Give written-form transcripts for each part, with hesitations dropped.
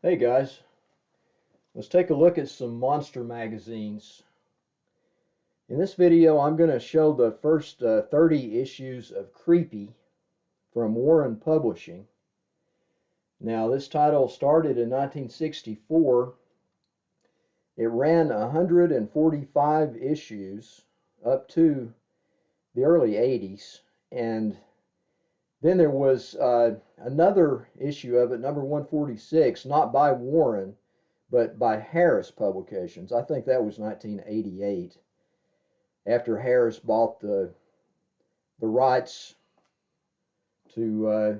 Hey guys, let's take a look at some monster magazines. In this video, I'm going to show the first 30 issues of Creepy from Warren Publishing. Now, this title started in 1964. It ran 145 issues up to the early 80s, and then there was another issue of it, number 146, not by Warren, but by Harris Publications. I think that was 1988, after Harris bought the rights to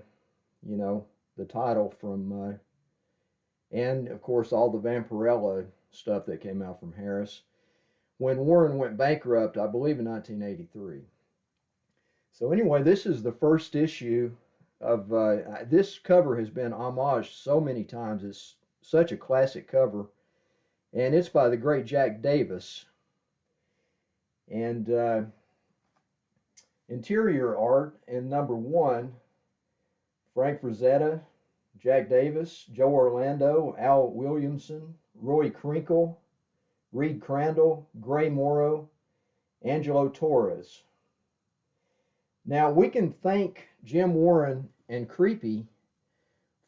the title from and of course all the Vampirella stuff that came out from Harris when Warren went bankrupt, I believe in 1983. So anyway, this is the first issue of this cover has been homaged so many times. It's such a classic cover, and it's by the great Jack Davis. And interior art in number one, Frank Frazetta, Jack Davis, Joe Orlando, Al Williamson, Roy Krinkle, Reed Crandall, Gray Morrow, Angelo Torres. Now we can thank Jim Warren and Creepy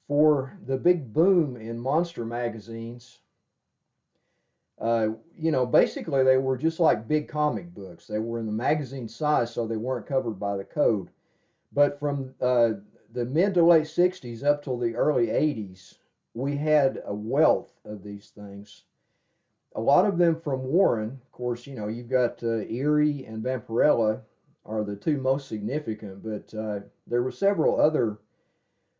for the big boom in monster magazines. Basically they were just like big comic books. They were in the magazine size, so they weren't covered by the code. But from the mid to late 60s up till the early 80s, we had a wealth of these things. A lot of them from Warren. Of course, you've got Erie and Vampirella are the two most significant, but there were several other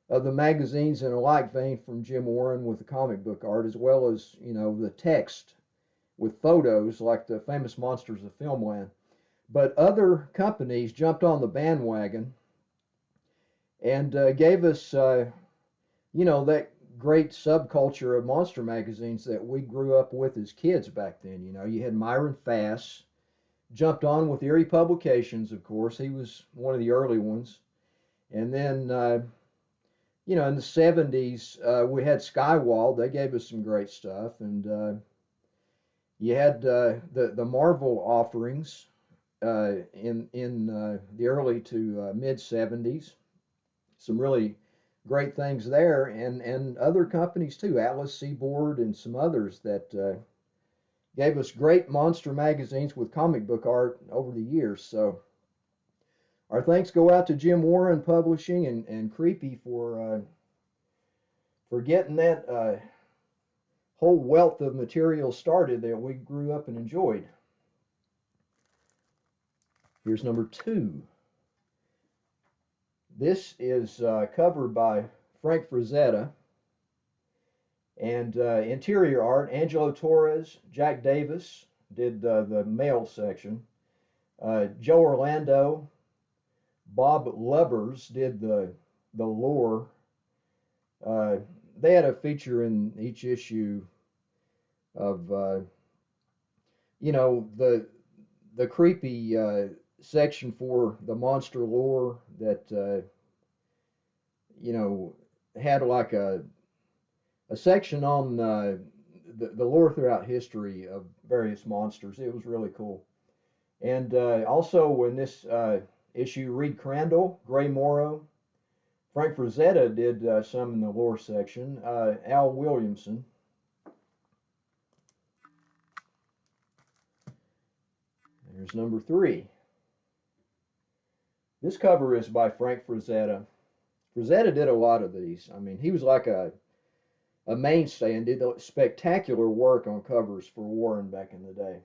of the magazines in a like vein from Jim Warren with the comic book art, as well as, the text with photos like the famous Monsters of Filmland. But other companies jumped on the bandwagon and gave us, that great subculture of monster magazines that we grew up with as kids back then. You had Myron Fass, jumped on with Erie Publications, of course. He was one of the early ones. And then, in the 70s, we had Skywald. They gave us some great stuff. And you had the Marvel offerings in the early to mid 70s. Some really great things there, and other companies too, Atlas Seaboard and some others that gave us great monster magazines with comic book art over the years. So our thanks go out to Jim Warren Publishing and Creepy for getting that whole wealth of material started that we grew up and enjoyed. Here's number two. This is covered by Frank Frazetta, and interior art, Angelo Torres, Jack Davis did the male section. Joe Orlando, Bob Lubbers did the lore. They had a feature in each issue of the creepy section for the monster lore that had like a section on the lore throughout history of various monsters. It was really cool. And also in this issue, Reed Crandall, Gray Morrow, Frank Frazetta did some in the lore section, Al Williamson. There's number three. This cover is by Frank Frazetta. Frazetta did a lot of these. I mean, he was like a mainstay and did spectacular work on covers for Warren back in the day.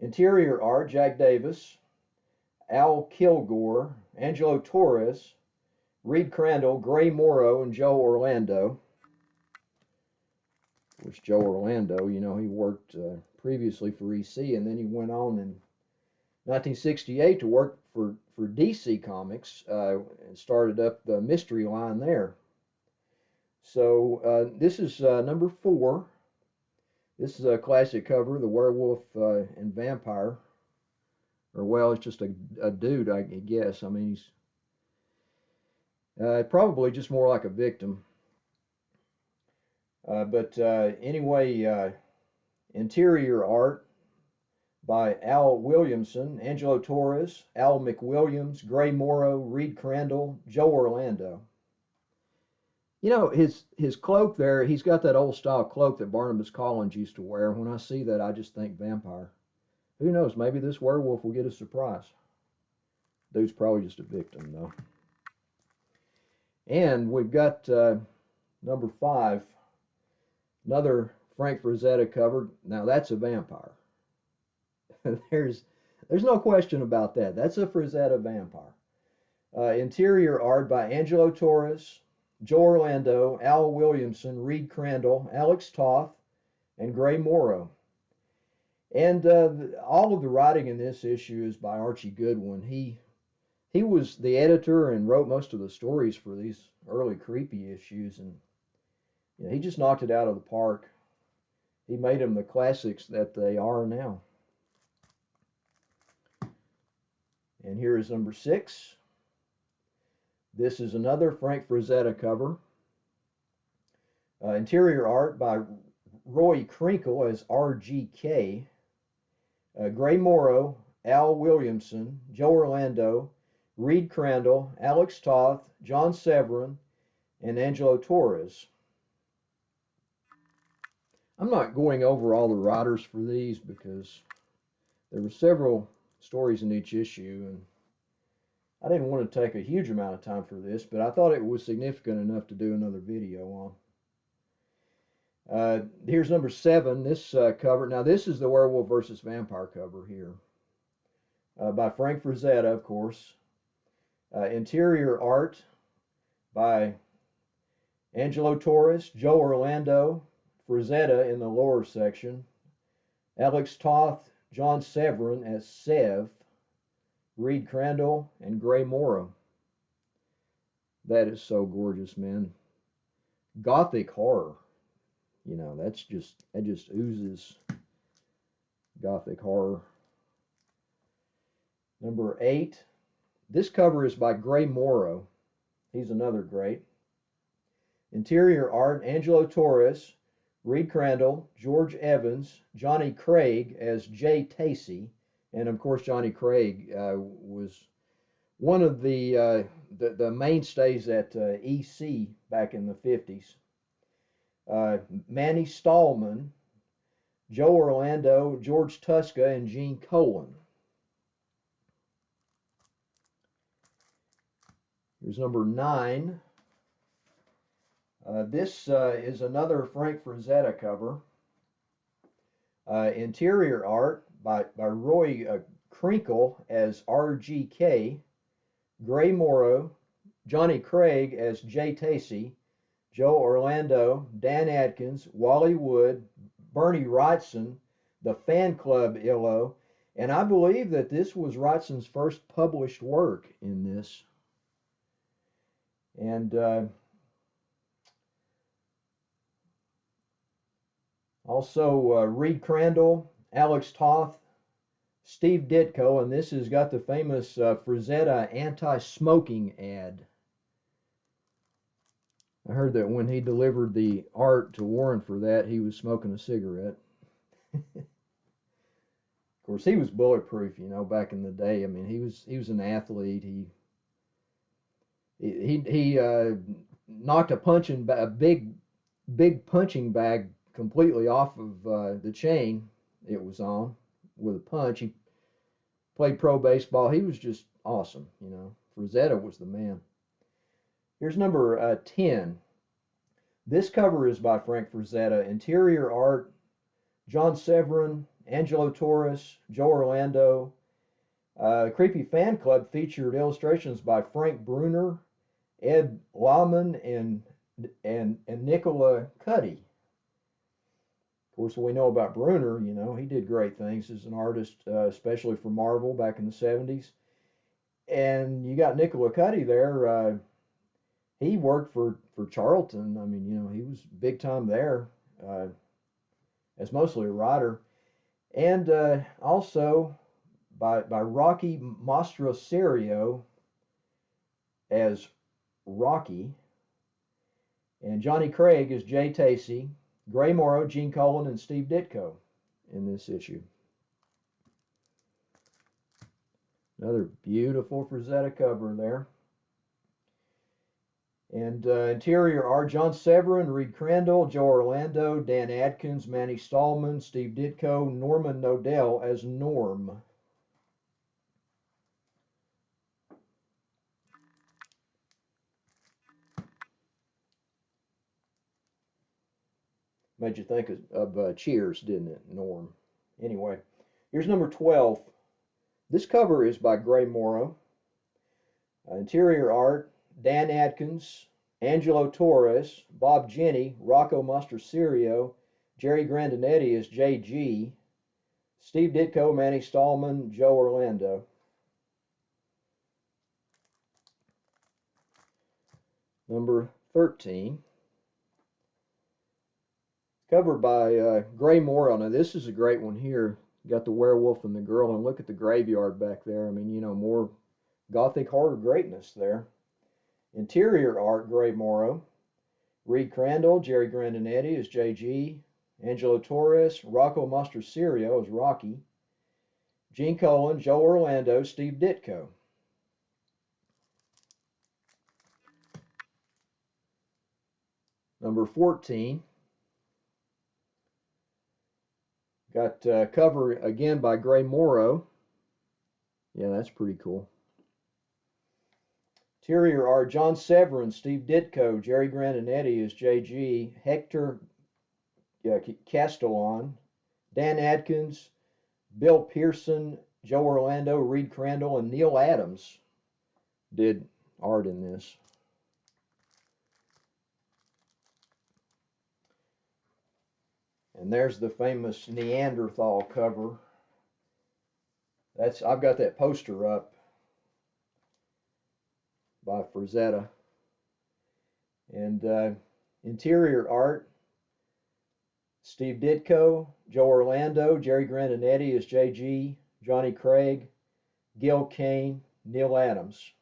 Interior art, Jack Davis, Al Kilgore, Angelo Torres, Reed Crandall, Gray Morrow, and Joe Orlando. Which Joe Orlando, he worked previously for EC, and then he went on in 1968 to work for DC Comics and started up the mystery line there. So this is number four. This is a classic cover, the werewolf and vampire. Or, well, it's just a dude, I guess. I mean, he's probably just more like a victim. Anyway, interior art by Al Williamson, Angelo Torres, Al McWilliams, Gray Morrow, Reed Crandall, Joe Orlando. You know, his cloak there, he's got that old style cloak that Barnabas Collins used to wear. When I see that, I just think vampire. Who knows? Maybe this werewolf will get a surprise. Dude's probably just a victim, though. And we've got number 5, another Frank Frazetta cover. Now that's a vampire. there's there's no question about that. That's a Frazetta vampire. Interior art by Angelo Torres, Joe Orlando, Al Williamson, Reed Crandall, Alex Toth, and Gray Morrow. And all of the writing in this issue is by Archie Goodwin. He was the editor and wrote most of the stories for these early creepy issues, and you know, he just knocked it out of the park. He made them the classics that they are now. And here is number 6. This is another Frank Frazetta cover. Interior art by Roy Krinkle as RGK. Gray Morrow, Al Williamson, Joe Orlando, Reed Crandall, Alex Toth, John Severin, and Angelo Torres. I'm not going over all the writers for these because there were several stories in each issue, and I didn't want to take a huge amount of time for this, but I thought it was significant enough to do another video on. Here's number 7, this cover. Now this is the Werewolf versus Vampire cover here, by Frank Frazetta, of course. Interior art by Angelo Torres, Joe Orlando, Frazetta in the lower section, Alex Toth, John Severin as Sev, Reed Crandall, and Gray Morrow. That is so gorgeous, man. Gothic horror. You know, that just oozes Gothic horror. Number 8. This cover is by Gray Morrow. He's another great. Interior art, Angelo Torres, Reed Crandall, George Evans, Johnny Craig as Jay Tacey. And of course, Johnny Craig was one of the mainstays at EC back in the 50s. Manny Stallman, Joe Orlando, George Tuska, and Gene Colan. Here's number 9. This is another Frank Frazetta cover. Interior art by Roy Krinkle as RGK, Gray Morrow, Johnny Craig as Jay Tacey, Joe Orlando, Dan Adkins, Wally Wood, Bernie Wrightson, the Fan Club Illo, and I believe that this was Wrightson's first published work in this. And also Reed Crandall, Alex Toth, Steve Ditko, and this has got the famous Frazetta anti-smoking ad. I heard that when he delivered the art to Warren for that, he was smoking a cigarette. Of course, he was bulletproof, you know, back in the day. I mean, he was an athlete. He knocked a big punching bag completely off of the chain it was on with a punch. He played pro baseball. He was just awesome, you know. Frazetta was the man. Here's number 10. This cover is by Frank Frazetta. Interior art, John Severin, Angelo Torres, Joe Orlando. Creepy Fan Club featured illustrations by Frank Bruner, Ed Lahman, and Nicola Cuddy. Of course, we know about Bruner. You know, he did great things as an artist, especially for Marvel back in the 70s. And you got Nicola Cuddy there. He worked for Charlton. I mean, you know, he was big time there as mostly a writer. And also by Rocky Mastroserio as Rocky, and And Johnny Craig is Jay Tacey, Gray Morrow, Gene Colan, and Steve Ditko in this issue. Another beautiful Frazetta cover there. And interior are John Severin, Reed Crandall, Joe Orlando, Dan Adkins, Manny Stallman, Steve Ditko, Norman Nodell as Norm. Made you think of Cheers, didn't it, Norm? Anyway, here's number 12. This cover is by Gray Morrow. Interior art, Dan Adkins, Angelo Torres, Bob Jenny, Rocco Masterserio, Jerry Grandinetti as JG, Steve Ditko, Manny Stallman, Joe Orlando. Number 13. Covered by Gray Morrow. Now this is a great one here. You got the werewolf and the girl, and look at the graveyard back there. I mean, you know, more Gothic horror greatness there. Interior art, Gray Morrow. Reed Crandall, Jerry Grandinetti as JG, Angelo Torres, Rocco Masterserio as Rocky, Gene Colan, Joe Orlando, Steve Ditko. Number 14. Got cover again by Gray Morrow. Yeah, that's pretty cool. Interior are John Severin, Steve Ditko, Jerry Grandinetti as JG, Hector Castellan, Dan Adkins, Bill Pearson, Joe Orlando, Reed Crandall, and Neil Adams did art in this. And there's the famous Neanderthal cover. I've got that poster up by Frazetta. And interior art, Steve Ditko, Joe Orlando, Jerry Grandinetti as JG, Johnny Craig, Gil Kane, Neil Adams.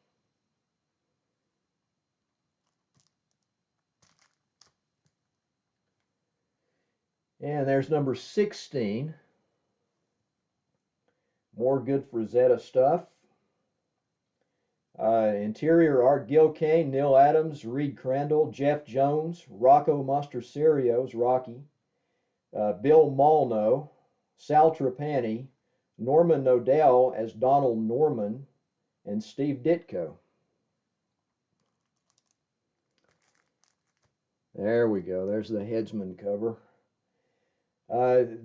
And there's number 16. More good Frazetta stuff. Interior art, Gil Kane, Neil Adams, Reed Crandall, Jeff Jones, Rocco Masterserio's Rocky, Bill Molno, Sal Trapani, Norman Nodell as Donald Norman, and Steve Ditko. There we go. There's the Headsman cover.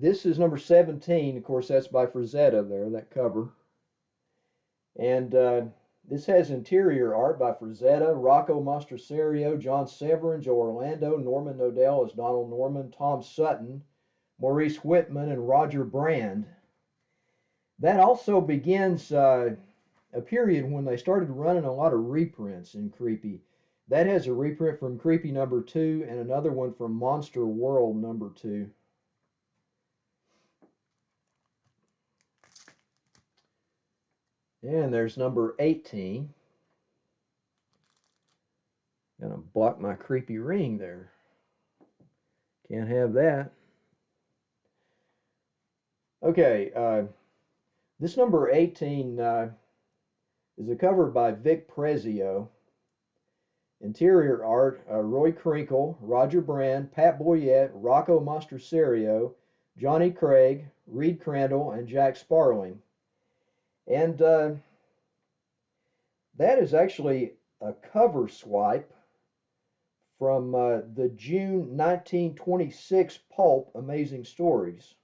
This is number 17. Of course, that's by Frazetta there, that cover. And this has interior art by Frazetta, Rocco Masterserio, John Severin, Joe Orlando, Norman Nodell as Donald Norman, Tom Sutton, Maurice Whitman, and Roger Brand. That also begins a period when they started running a lot of reprints in Creepy. That has a reprint from Creepy number 2 and another one from Monster World number 2. And there's number 18. Gonna block my creepy ring there. Can't have that. Okay, this number 18 is a cover by Vic Prezio. Interior art, Roy Krinkle, Roger Brand, Pat Boyette, Rocco Masterserio, Johnny Craig, Reed Crandall, and Jack Sparling. And that is actually a cover swipe from the June 1926 pulp Amazing Stories.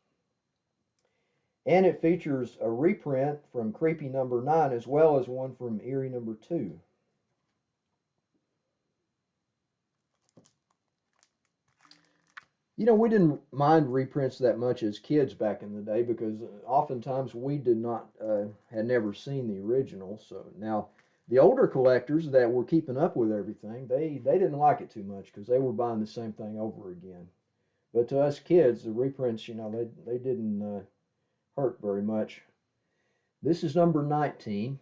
And it features a reprint from Creepy number 9 as well as one from Eerie number 2. You know, we didn't mind reprints that much as kids back in the day because oftentimes we had never seen the original. So now the older collectors that were keeping up with everything, they didn't like it too much because they were buying the same thing over again. But to us kids, the reprints, you know, they didn't hurt very much. This is number 19,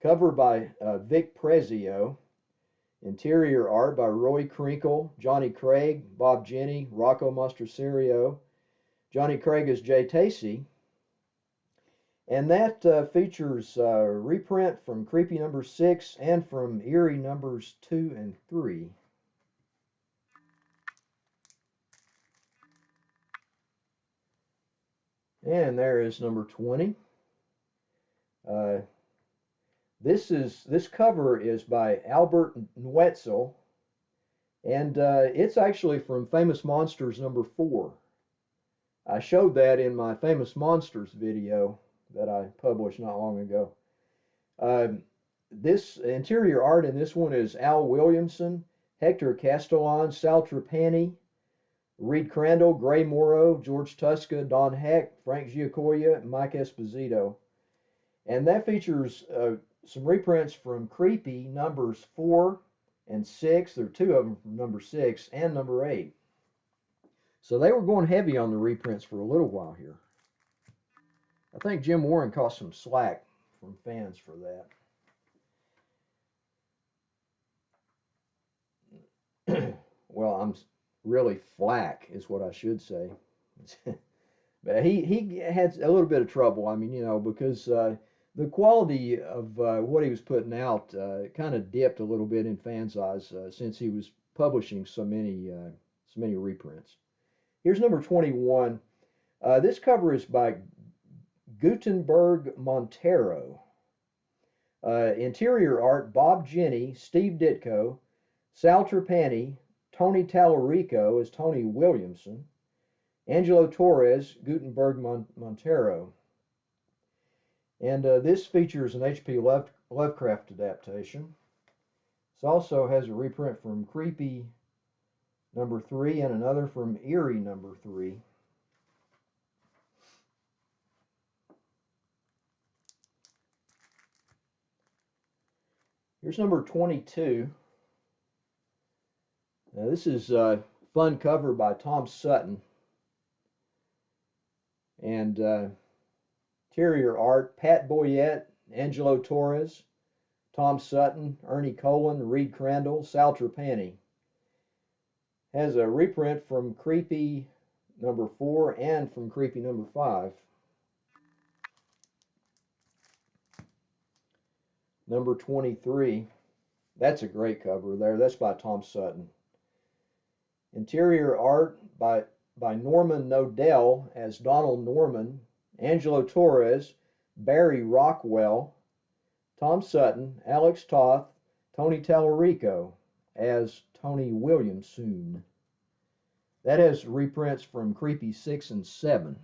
cover by Vic Prezio. Interior art by Roy Krinkle, Johnny Craig, Bob Jenny, Rocco Mastroserio. Johnny Craig is Jay Tacey. And that features reprint from Creepy number 6 and from Eerie numbers 2 and 3. And there is number 20. Uh, this cover is by Albert Nwetzel, and it's actually from Famous Monsters number 4. I showed that in my Famous Monsters video that I published not long ago. This interior art in this one is Al Williamson, Hector Castellan, Sal Trapani, Reed Crandall, Gray Morrow, George Tuska, Don Heck, Frank Giacoia, and Mike Esposito. And that features some reprints from Creepy numbers 4 and 6. There are 2 of them from number 6 and number 8. So they were going heavy on the reprints for a little while here. I think Jim Warren caught some slack from fans for that. Well, I'm really flack is what I should say. But he had a little bit of trouble. I mean, because the quality of what he was putting out kind of dipped a little bit in fans' eyes since he was publishing so many reprints. Here's number 21. This cover is by Gutenberg Montero. Interior art, Bob Jenny, Steve Ditko, Sal Trapani, Tony Tallarico as Tony Williamson, Angelo Torres, Gutenberg Montero. And this features an H.P. Lovecraft adaptation. This also has a reprint from Creepy number 3 and another from Eerie number 3. Here's number 22. Now this is a fun cover by Tom Sutton. And interior art, Pat Boyette, Angelo Torres, Tom Sutton, Ernie Colan, Reed Crandall, Sal Trapani. Has a reprint from Creepy number 4 and from Creepy number 5. Number 23. That's a great cover there. That's by Tom Sutton. Interior art by Norman Nodell as Donald Norman, Angelo Torres, Barry Rockwell, Tom Sutton, Alex Toth, Tony Tallarico as Tony Williamson. That has reprints from Creepy 6 and 7.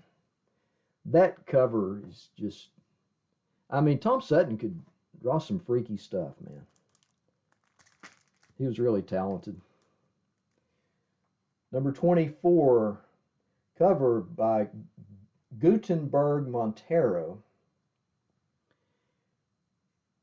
That cover is just, I mean, Tom Sutton could draw some freaky stuff, man. He was really talented. Number 24, cover by Gutenberg Montero.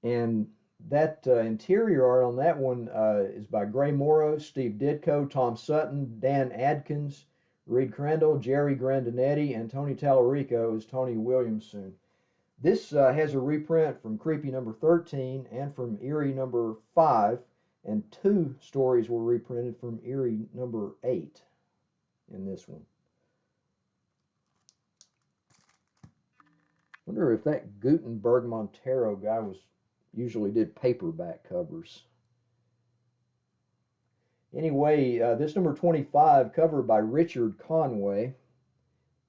And that interior art on that one is by Gray Morrow, Steve Ditko, Tom Sutton, Dan Adkins, Reed Crandall, Jerry Grandinetti, and Tony Tallarico as Tony Williamson. This has a reprint from Creepy number 13 and from Eerie number 5. And 2 stories were reprinted from Eerie number 8 in this one. Wonder if that Gutenberg Montero guy usually did paperback covers. Anyway, this number 25, cover by Richard Conway.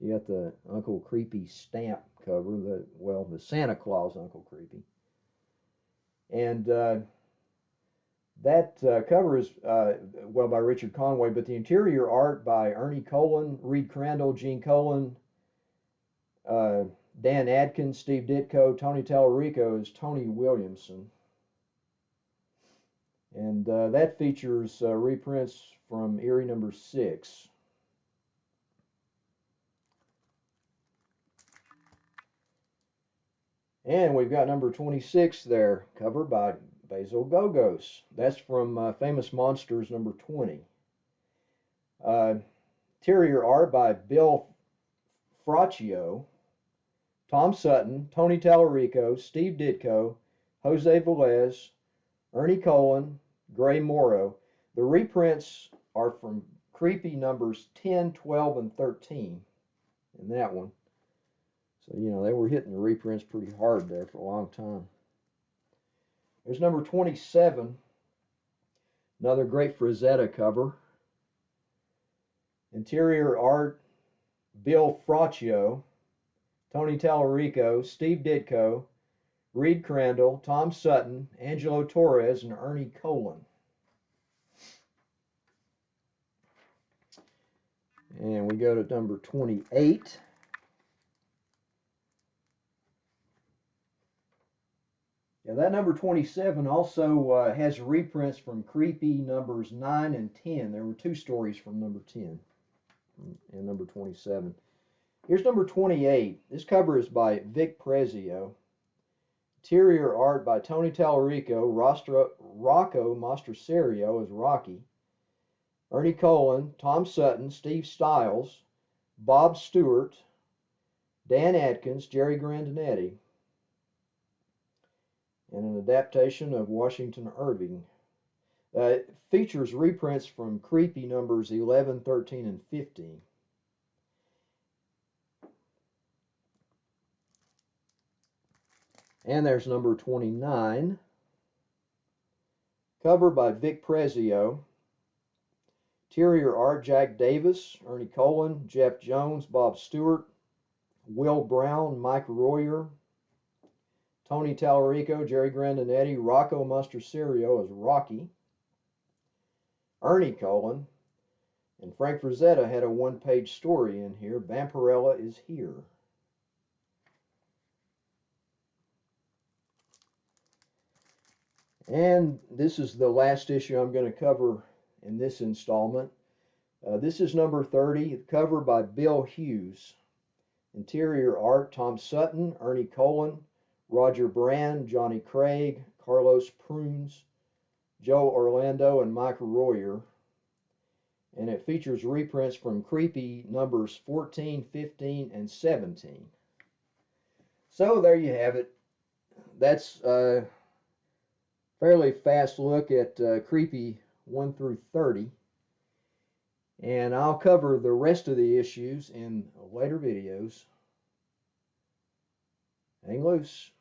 You got the Uncle Creepy stamp cover, the Santa Claus Uncle Creepy. And that cover is, by Richard Conway, but the interior art by Ernie Colan, Reed Crandall, Gene Colan, Dan Adkins, Steve Ditko, Tony Tallarico is Tony Williamson. And that features reprints from Eerie number 6. And we've got number 26 there, cover by Basil Gogos. That's from Famous Monsters number 20. Interior art by Bill Fraccio, Tom Sutton, Tony Tallarico, Steve Ditko, Jose Velez, Ernie Colan, Gray Morrow. The reprints are from Creepy numbers 10, 12, and 13 in that one. So, they were hitting the reprints pretty hard there for a long time. There's number 27, another great Frazetta cover. Interior art, Bill Fraccio, Tony Tallarico, Steve Ditko, Reed Crandall, Tom Sutton, Angelo Torres, and Ernie Colon. And we go to number 28. Yeah, that number 27 also has reprints from Creepy numbers 9 and 10. There were two stories from number 10 and number 27. Here's number 28. This cover is by Vic Prezio. Interior art by Tony Tallarico, Rocco Mastroserio as Rocky, Ernie Colon, Tom Sutton, Steve Stiles, Bob Stewart, Dan Atkins, Jerry Grandinetti, and an adaptation of Washington Irving. It features reprints from Creepy numbers 11, 13, and 15. And there's number 29. Cover by Vic Prezio. Interior art, Jack Davis, Ernie Colon, Jeff Jones, Bob Stewart, Will Brown, Mike Royer, Tony Tallarico, Jerry Grandinetti, Rocco Mastroserio as Rocky, Ernie Colon, and Frank Frazetta had a one-page story in here, Vampirella is Here. And this is the last issue I'm going to cover in this installment. This is number 30, cover by Bill Hughes. Interior art, Tom Sutton, Ernie Colon, Roger Brand, Johnny Craig, Carlos Prunes, Joe Orlando, and Mike Royer. And it features reprints from Creepy numbers 14, 15, and 17. So there you have it. That's a fairly fast look at Creepy 1 through 30. And I'll cover the rest of the issues in later videos. Hang loose.